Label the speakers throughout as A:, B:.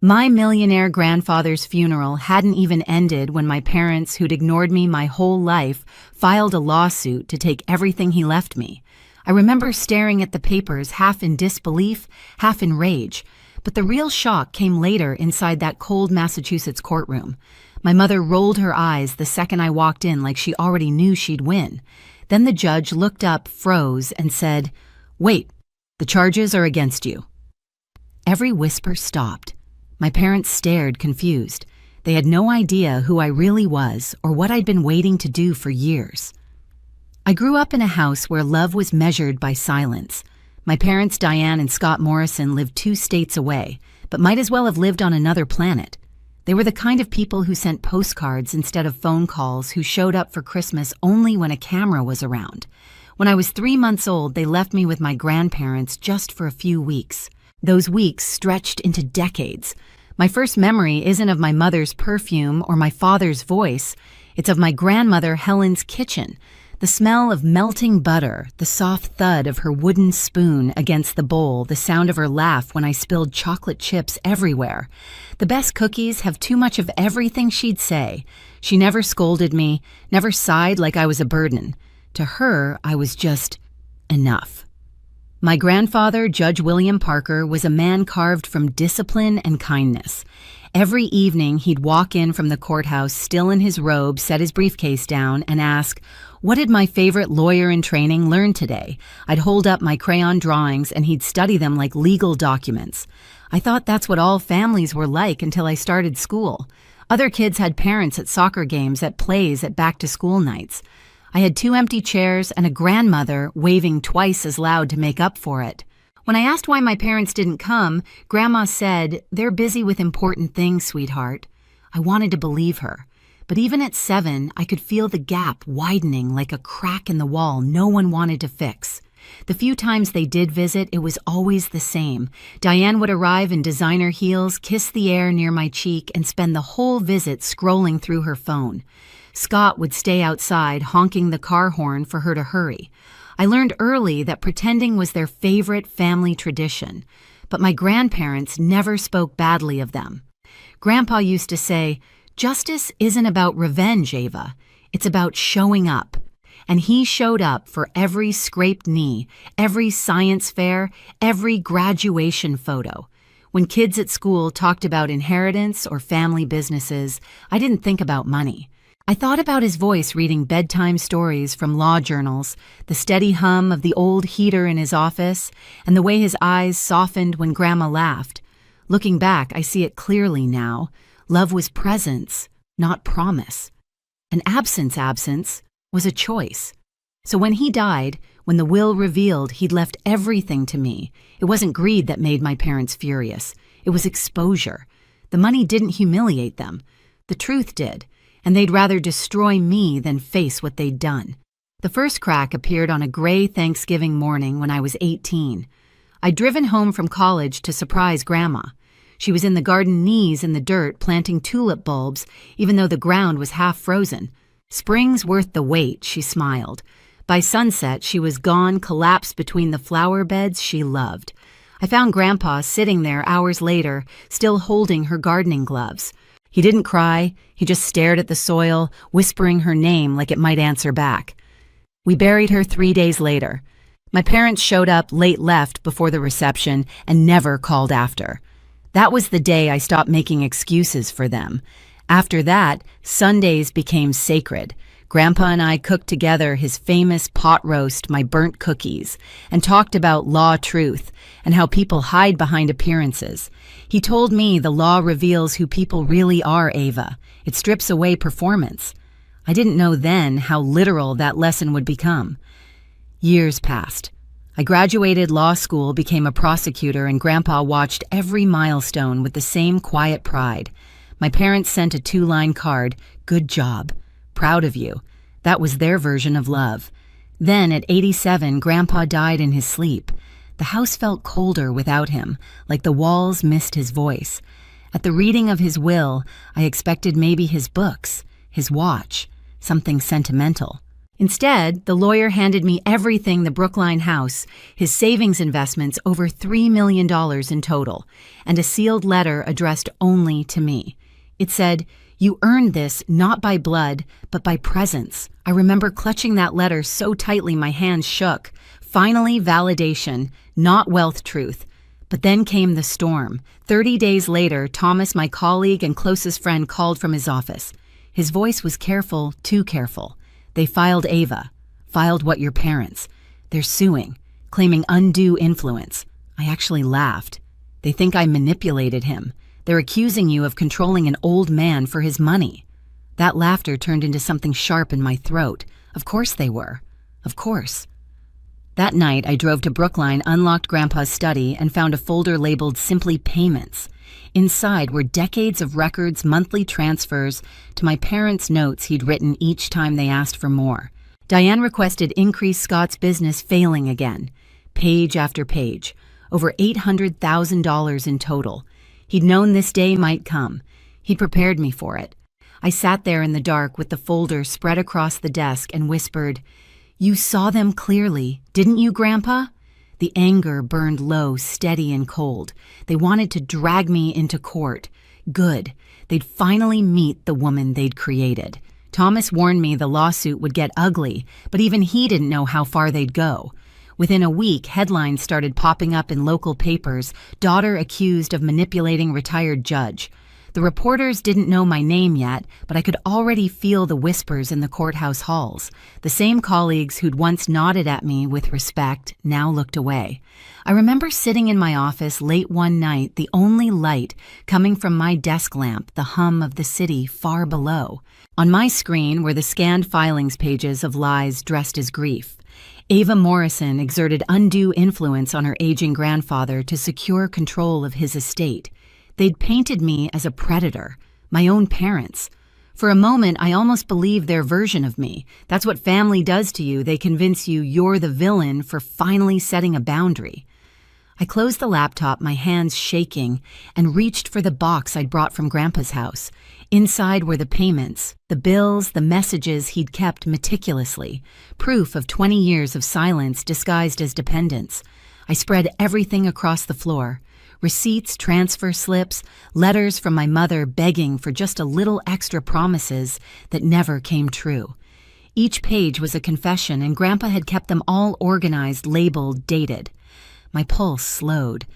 A: My millionaire grandfather's funeral hadn't even ended when my parents, who'd ignored me my whole life, filed a lawsuit to take everything he left me. I remember staring at the papers half in disbelief, half in rage, but the real shock came later inside that cold Massachusetts courtroom. My mother rolled her eyes the second I walked in like she already knew she'd win. Then the judge looked up, froze, and said, "Wait, the charges are against you." Every whisper stopped. My parents stared, confused. They had no idea who I really was or what I'd been waiting to do for years. I grew up in a house where love was measured by silence. My parents, Diane and Scott Morrison, lived 2 states away, but might as well have lived on another planet. They were the kind of people who sent postcards instead of phone calls, who showed up for Christmas only when a camera was around. When I was 3 months old, they left me with my grandparents just for a few weeks. Those weeks stretched into decades. My first memory isn't of my mother's perfume or my father's voice. It's of my grandmother Helen's kitchen. The smell of melting butter, the soft thud of her wooden spoon against the bowl, the sound of her laugh when I spilled chocolate chips everywhere. The best cookies have too much of everything she'd say. She never scolded me, never sighed like I was a burden. To her, I was just enough. My grandfather, Judge William Parker, was a man carved from discipline and kindness. Every evening, he'd walk in from the courthouse, still in his robe, set his briefcase down, and ask, "What did my favorite lawyer in training learn today?" I'd hold up my crayon drawings, and he'd study them like legal documents. I thought that's what all families were like until I started school. Other kids had parents at soccer games, at plays, at back-to-school nights. I had 2 empty chairs and a grandmother waving twice as loud to make up for it. When I asked why my parents didn't come, Grandma said, "They're busy with important things, sweetheart." I wanted to believe her. But even at 7, I could feel the gap widening like a crack in the wall no one wanted to fix. The few times they did visit, it was always the same. Diane would arrive in designer heels, kiss the air near my cheek, and spend the whole visit scrolling through her phone. Scott would stay outside, honking the car horn for her to hurry. I learned early that pretending was their favorite family tradition, but my grandparents never spoke badly of them. Grandpa used to say, "Justice isn't about revenge, Ava. It's about showing up." And he showed up for every scraped knee, every science fair, every graduation photo. When kids at school talked about inheritance or family businesses, I didn't think about money. I thought about his voice reading bedtime stories from law journals, the steady hum of the old heater in his office, and the way his eyes softened when Grandma laughed. Looking back, I see it clearly now. Love was presence, not promise. An absence was a choice. So when he died, when the will revealed he'd left everything to me, it wasn't greed that made my parents furious. It was exposure. The money didn't humiliate them. The truth did. And they'd rather destroy me than face what they'd done. The first crack appeared on a gray Thanksgiving morning when I was 18. I'd driven home from college to surprise Grandma. She was in the garden, knees in the dirt, planting tulip bulbs, even though the ground was half frozen. "Spring's worth the wait," she smiled. By sunset, she was gone, collapsed between the flower beds she loved. I found Grandpa sitting there hours later, still holding her gardening gloves. He didn't cry, he just stared at the soil, whispering her name like it might answer back. We buried her 3 days later. My parents showed up late left before the reception and never called after. That was the day I stopped making excuses for them. After that, Sundays became sacred. Grandpa and I cooked together his famous pot roast, my burnt cookies, and talked about law truth and how people hide behind appearances. He told me the law reveals who people really are, Ava. It strips away performance. I didn't know then how literal that lesson would become. Years passed. I graduated law school, became a prosecutor, and Grandpa watched every milestone with the same quiet pride. My parents sent a 2-line card, "Good job. Proud of you." That was their version of love. Then, at 87, Grandpa died in his sleep. The house felt colder without him, like the walls missed his voice. At the reading of his will, I expected maybe his books, his watch, something sentimental. Instead, the lawyer handed me everything: the Brookline house, his savings investments, over $3 million in total, and a sealed letter addressed only to me. It said, "You earned this not by blood, but by presence." I remember clutching that letter so tightly my hands shook. Finally, validation, not wealth truth. But then came the storm. 30 days later, Thomas, my colleague and closest friend, called from his office. His voice was careful, too careful. "They filed Ava. Filed what your parents. They're suing, claiming undue influence." I actually laughed. "They think I manipulated him. They're accusing you of controlling an old man for his money." That laughter turned into something sharp in my throat. Of course they were. Of course. That night, I drove to Brookline, unlocked Grandpa's study, and found a folder labeled simply Payments. Inside were decades of records, monthly transfers, to my parents' notes he'd written each time they asked for more. Diane requested increase Scott's business, failing again. Page after page. Over $800,000 in total. He'd known this day might come. He'd prepared me for it. I sat there in the dark with the folder spread across the desk and whispered, "You saw them clearly, didn't you, Grandpa?" The anger burned low, steady and cold. They wanted to drag me into court. Good. They'd finally meet the woman they'd created. Thomas warned me the lawsuit would get ugly, but even he didn't know how far they'd go. Within a week, headlines started popping up in local papers: "Daughter accused of manipulating retired judge." The reporters didn't know my name yet, but I could already feel the whispers in the courthouse halls. The same colleagues who'd once nodded at me with respect now looked away. I remember sitting in my office late one night, the only light coming from my desk lamp, the hum of the city far below. On my screen were the scanned filings pages of lies dressed as grief. Ava Morrison exerted undue influence on her aging grandfather to secure control of his estate. They'd painted me as a predator, my own parents. For a moment, I almost believed their version of me. That's what family does to you. They convince you you're the villain for finally setting a boundary. I closed the laptop, my hands shaking, and reached for the box I'd brought from Grandpa's house. Inside were the payments, the bills, the messages he'd kept meticulously, proof of 20 years of silence disguised as dependence. I spread everything across the floor. Receipts, transfer slips, letters from my mother begging for just a little extra promises that never came true. Each page was a confession, and Grandpa had kept them all organized, labeled, dated. My pulse slowed.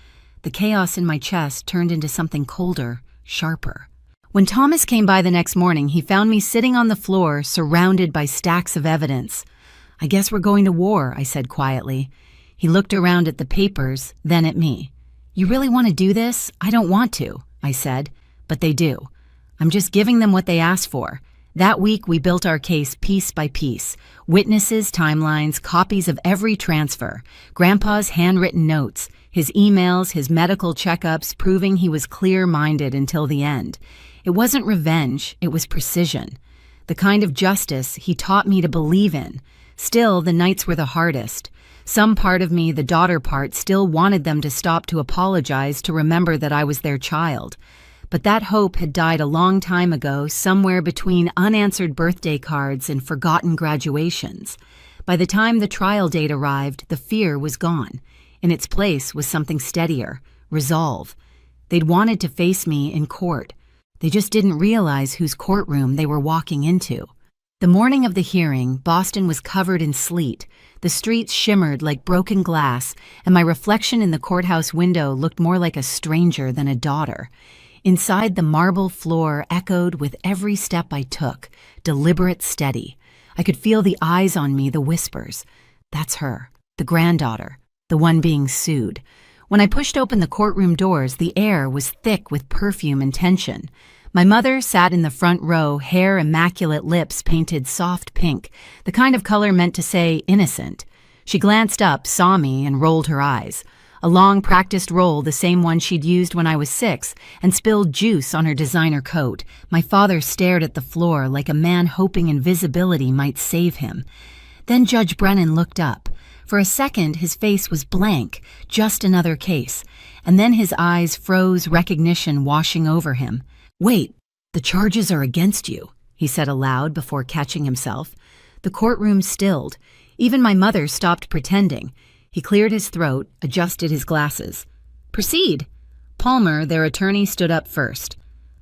A: The chaos in my chest turned into something colder, sharper. When Thomas came by the next morning, he found me sitting on the floor, surrounded by stacks of evidence. "I guess we're going to war," I said quietly. He looked around at the papers, then at me. "You really want to do this?" "I don't want to," I said, "but they do. I'm just giving them what they asked for." That week, we built our case piece by piece. Witnesses, timelines, copies of every transfer, Grandpa's handwritten notes, his emails, his medical checkups, proving he was clear-minded until the end. It wasn't revenge, it was precision. The kind of justice he taught me to believe in. Still, the nights were the hardest. Some part of me, the daughter part, still wanted them to stop, to apologize, to remember that I was their child. But that hope had died a long time ago, somewhere between unanswered birthday cards and forgotten graduations. By the time the trial date arrived, the fear was gone. In its place was something steadier, resolve. They'd wanted to face me in court. They just didn't realize whose courtroom they were walking into. The morning of the hearing, Boston was covered in sleet. The streets shimmered like broken glass, and my reflection in the courthouse window looked more like a stranger than a daughter. Inside, the marble floor echoed with every step I took, deliberate, steady. I could feel the eyes on me, the whispers. That's her, the granddaughter, the one being sued. When I pushed open the courtroom doors, the air was thick with perfume and tension. My mother sat in the front row, hair immaculate, lips painted soft pink, the kind of color meant to say innocent. She glanced up, saw me, and rolled her eyes. A long practiced roll, the same one she'd used when I was 6, and spilled juice on her designer coat. My father stared at the floor like a man hoping invisibility might save him. Then Judge Brennan looked up. For a second, his face was blank, just another case. And then his eyes froze, recognition washing over him. "Wait, the charges are against you," he said aloud before catching himself. The courtroom stilled. Even my mother stopped pretending. He cleared his throat, adjusted his glasses. "Proceed." Palmer, their attorney, stood up first.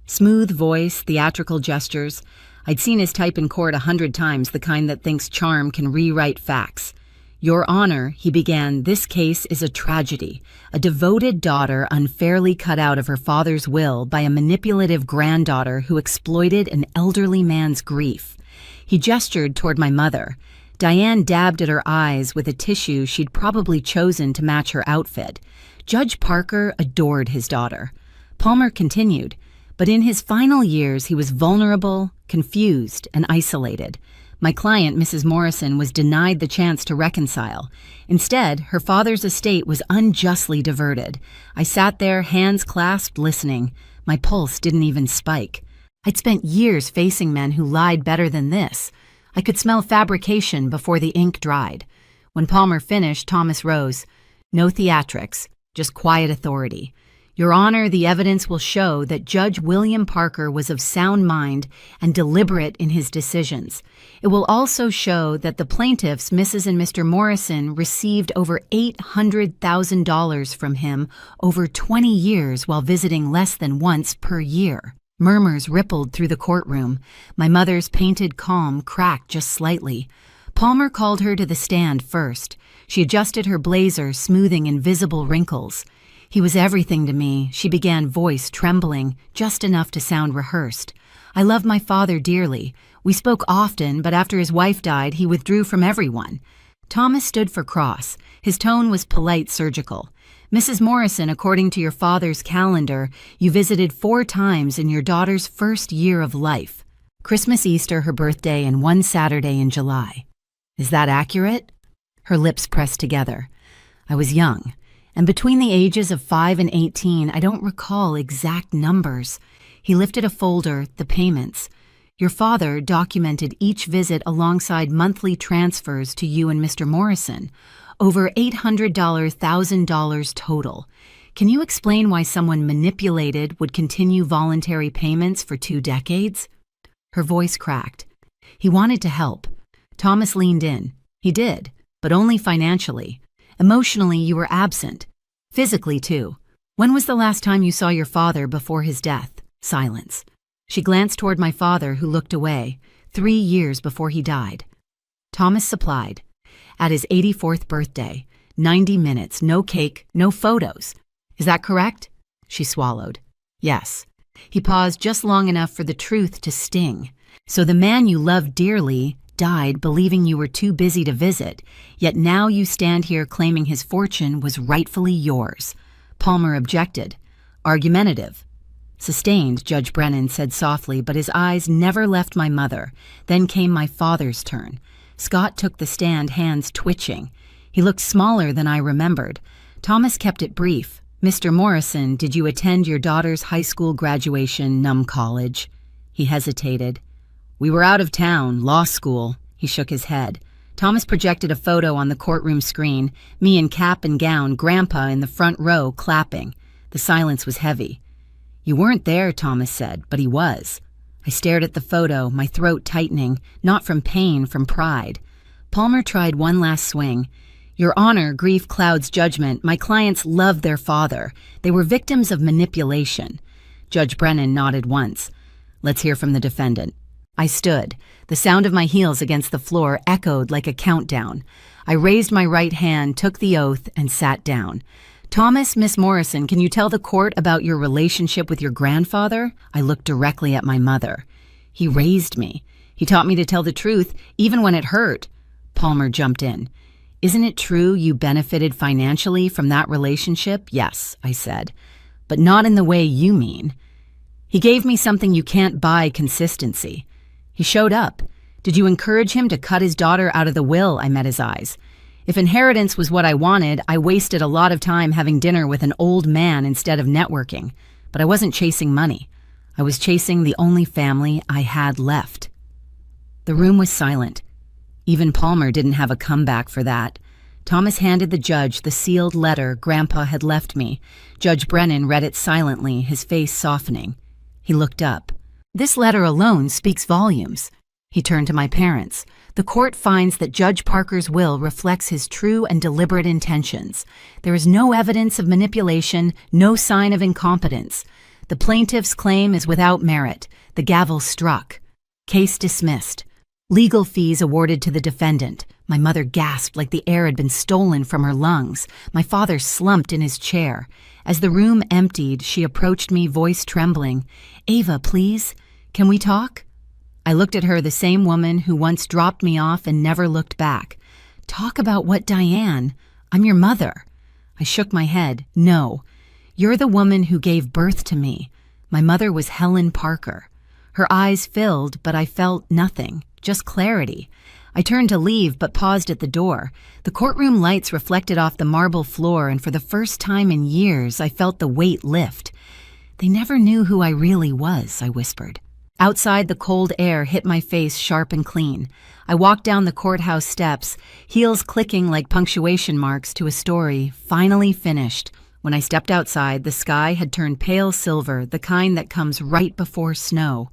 A: Smooth voice, theatrical gestures. I'd seen his type in court 100 times, the kind that thinks charm can rewrite facts. "Your Honor," he began, "this case is a tragedy. A devoted daughter unfairly cut out of her father's will by a manipulative granddaughter who exploited an elderly man's grief." He gestured toward my mother. Diane dabbed at her eyes with a tissue she'd probably chosen to match her outfit. Judge Parker adored his daughter. Palmer continued, but in his final years he was vulnerable, confused, and isolated. My client, Mrs. Morrison, was denied the chance to reconcile. Instead, her father's estate was unjustly diverted. I sat there, hands clasped, listening. My pulse didn't even spike. I'd spent years facing men who lied better than this. I could smell fabrication before the ink dried. When Palmer finished, Thomas rose. "No theatrics, just quiet authority. Your Honor, the evidence will show that Judge William Parker was of sound mind and deliberate in his decisions. It will also show that the plaintiffs, Mrs. and Mr. Morrison, received over $800,000 from him over 20 years while visiting less than once per year." Murmurs rippled through the courtroom. My mother's painted calm cracked just slightly. Palmer called her to the stand first. She adjusted her blazer, smoothing invisible wrinkles. "He was everything to me," she began, voice trembling, just enough to sound rehearsed. "I love my father dearly. We spoke often, but after his wife died, he withdrew from everyone." Thomas stood for cross. His tone was polite, surgical. "Mrs. Morrison, according to your father's calendar, you visited 4 times in your daughter's first year of life. Christmas, Easter, her birthday, and 1 Saturday in July. Is that accurate?" Her lips pressed together. I was young. And between the ages of 5 and 18, I don't recall exact numbers. He lifted a folder, the payments. "Your father documented each visit alongside monthly transfers to you and Mr. Morrison. Over $800,000 total. Can you explain why someone manipulated would continue voluntary payments for 2 decades? Her voice cracked. He wanted to help. Thomas leaned in. He did, but only financially. Emotionally, you were absent. Physically, too. When was the last time you saw your father before his death? Silence. She glanced toward my father, who looked away. 3 years before he died. Thomas supplied. At his 84th birthday. 90 minutes, no cake, no photos. Is that correct? She swallowed. Yes. He paused just long enough for the truth to sting. So the man you loved dearly died believing you were too busy to visit, yet now you stand here claiming his fortune was rightfully yours. Palmer objected. Argumentative. Sustained, Judge Brennan said softly, but his eyes never left my mother. Then came my father's turn. Scott took the stand, hands twitching. He looked smaller than I remembered. Thomas kept it brief. "Mr. Morrison, did you attend your daughter's high school graduation, Num College?" He hesitated. "We were out of town, law school." He shook his head. Thomas projected a photo on the courtroom screen, me in cap and gown, Grandpa in the front row, clapping. The silence was heavy. "You weren't there," Thomas said, "but he was." I stared at the photo, my throat tightening, not from pain, from pride. Palmer tried one last swing. "Your Honor, grief clouds judgment. My clients loved their father. They were victims of manipulation." Judge Brennan nodded once. "Let's hear from the defendant." I stood. The sound of my heels against the floor echoed like a countdown. I raised my right hand, took the oath, and sat down. "Thomas, Miss Morrison, can you tell the court about your relationship with your grandfather?" I looked directly at my mother. "He raised me. He taught me to tell the truth, even when it hurt." Palmer jumped in. "Isn't it true you benefited financially from that relationship?" "Yes," I said. "But not in the way you mean." "He gave me something you can't buy, consistency." He showed up. "Did you encourage him to cut his daughter out of the will?" I met his eyes. "If inheritance was what I wanted, I wasted a lot of time having dinner with an old man instead of networking. But I wasn't chasing money. I was chasing the only family I had left." The room was silent. Even Palmer didn't have a comeback for that. Thomas handed the judge the sealed letter Grandpa had left me. Judge Brennan read it silently, his face softening. He looked up. "This letter alone speaks volumes." He turned to my parents. The court finds that Judge Parker's will reflects his true and deliberate intentions. There is no evidence of manipulation, no sign of incompetence. The plaintiff's claim is without merit. The gavel struck. Case dismissed. Legal fees awarded to the defendant. My mother gasped like the air had been stolen from her lungs. My father slumped in his chair. As the room emptied, she approached me, voice trembling. "Ava, please, can we talk?" I looked at her, the same woman who once dropped me off and never looked back. "Talk about what, Diane? I'm your mother." I shook my head. "No, you're the woman who gave birth to me." My mother was Helen Parker. Her eyes filled, but I felt nothing, just clarity. I turned to leave, but paused at the door. The courtroom lights reflected off the marble floor, and for the first time in years, I felt the weight lift. "They never knew who I really was," I whispered. Outside, the cold air hit my face sharp and clean. I walked down the courthouse steps, heels clicking like punctuation marks to a story, finally finished. When I stepped outside, the sky had turned pale silver, the kind that comes right before snow.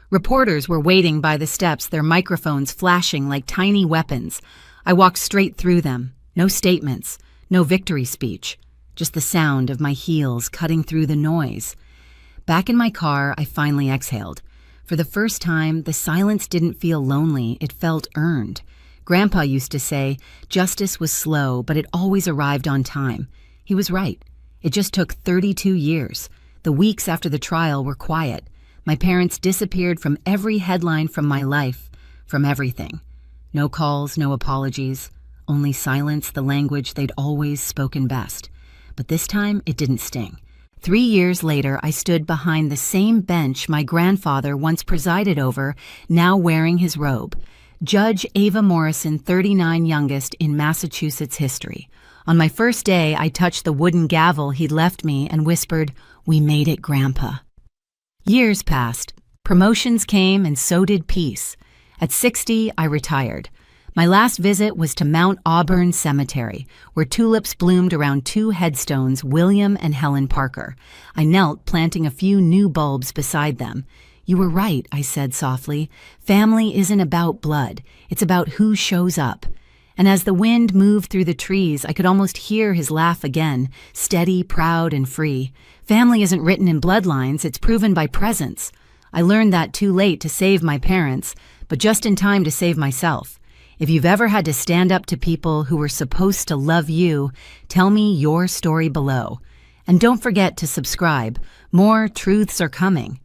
A: Reporters were waiting by the steps, their microphones flashing like tiny weapons. I walked straight through them. No statements, no victory speech, just the sound of my heels cutting through the noise. Back in my car, I finally exhaled. For the first time, the silence didn't feel lonely, it felt earned. Grandpa used to say, justice was slow, but it always arrived on time. He was right. It just took 32 years. The weeks after the trial were quiet. My parents disappeared from every headline from my life, from everything. No calls, no apologies, only silence, the language they'd always spoken best. But this time, it didn't sting. 3 years later, I stood behind the same bench my grandfather once presided over, now wearing his robe. Judge Ava Morrison, 39 youngest in Massachusetts history. On my first day, I touched the wooden gavel he'd left me and whispered, "We made it, Grandpa." Years passed. Promotions came, and so did peace. At 60, I retired. My last visit was to Mount Auburn Cemetery, where tulips bloomed around 2 headstones, William and Helen Parker. I knelt, planting a few new bulbs beside them. "You were right," I said softly. "Family isn't about blood. It's about who shows up." And as the wind moved through the trees, I could almost hear his laugh again, steady, proud, and free. Family isn't written in bloodlines, it's proven by presence. I learned that too late to save my parents, but just in time to save myself. If you've ever had to stand up to people who were supposed to love you, tell me your story below. And don't forget to subscribe. More truths are coming.